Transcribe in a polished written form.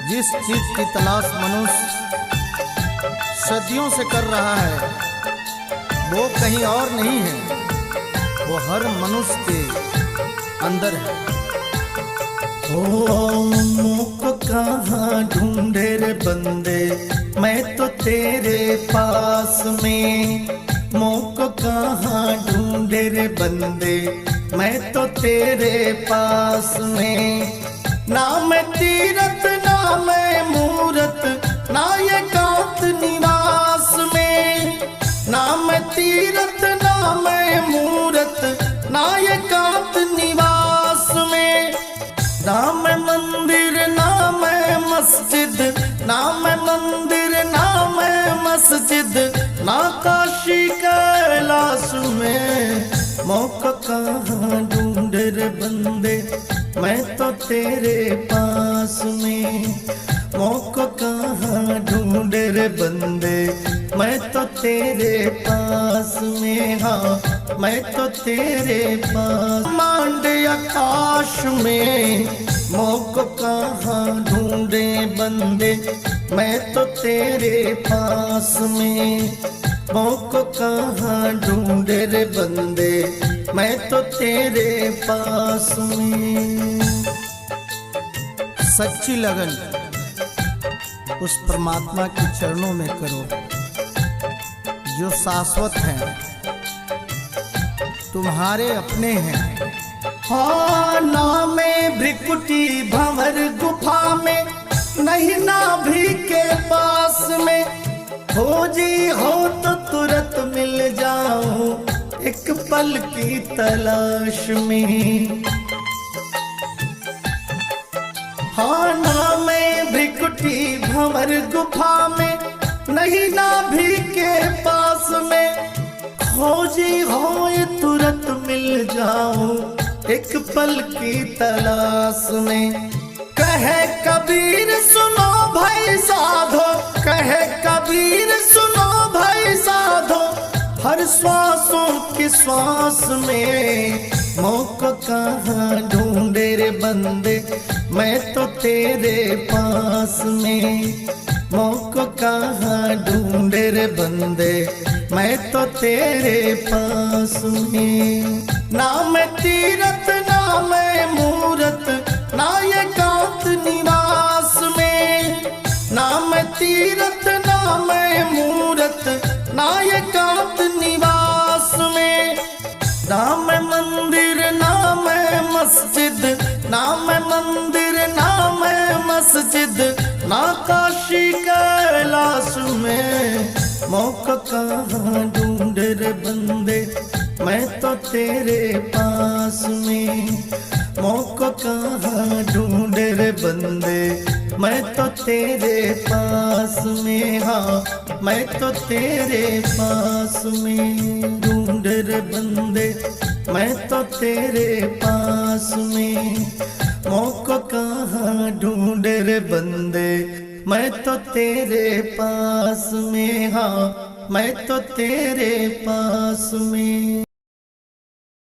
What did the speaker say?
जिस चीज की तलाश मनुष्य सदियों से कर रहा है वो कहीं और नहीं है, वो हर मनुष्य के अंदर है। ओ मुझको कहाँ ढूंढे रे बंदे, मैं तो तेरे पास में। मुझको कहाँ ढूंढे रे बंदे, मैं तो तेरे पास में। ना मैं तीरथ ना मैं मूरत, ना ये कांत निवास में। ना मैं तीरथ ना मैं मूरत, ना ये कांत निवास में। ना मैं मंदिर ना मैं मस्जिद, ना मैं मंदिर ना मैं मस्जिद, ना काशी कैलाश में। मौका कहाँ ढूंढे रे बंदे, मैं तो तेरे पास में। मौका कहाँ ढूंढे रे बंदे, मैं तो तेरे पास में। हाँ मैं तो तेरे पास। मांड आकाश में मौका कहाँ ढूंढे बंदे, मैं तो तेरे पास में। मौका कहाँ ढूंढे रे बंदे, मैं तो तेरे पास में। सच्ची लगन उस परमात्मा के चरणों में करो जो शाश्वत हैं, तुम्हारे अपने हैं। हाँ नामे भृकुटी भंवर गुफा में, नहीं नाभि के पास में। खोजी हो तो तुरंत मिल जाऊं एक पल की तलाश में। हाँ नामे भृकुटी भंवर गुफा में, नहीं नाभि के पास में। खोजी हो ये तुरंत मिल जाऊं एक पल की तलाश में। कहे कबीर सुनो भाई साधो, कहे कबीर सुनो भाई साधो, हर श्वासों की श्वास में। मौका कहाँ ढूंढे रे बंदे, मैं तो तेरे पास में। मौका कहाँ ढूंढे रे बंदे, मैं तो तेरे पास में। ना मैं तीरथ ना मैं मूरत, ना ये कांत निवास में। ना मैं तीरथ ना मैं मूरत, ना ये कांत निवास में। ना मैं मंदिर ना मैं मस्जिद, ना मैं मंदिर ना मैं मस्जिद, ना काशी कैलाश में। मौका कहाँ ढूंढे रे बंदे, मैं तो तेरे पास में। मौका कहाँ ढूंढे रे बंदे, मैं तो तेरे पास में। हाँ मैं तो तेरे पास में। ढूंढे रे बंदे, मैं तो तेरे पास में। मौका कहाँ ढूंढे रे बंदे, मैं तो तेरे पास में। हाँ मैं तो तेरे पास में।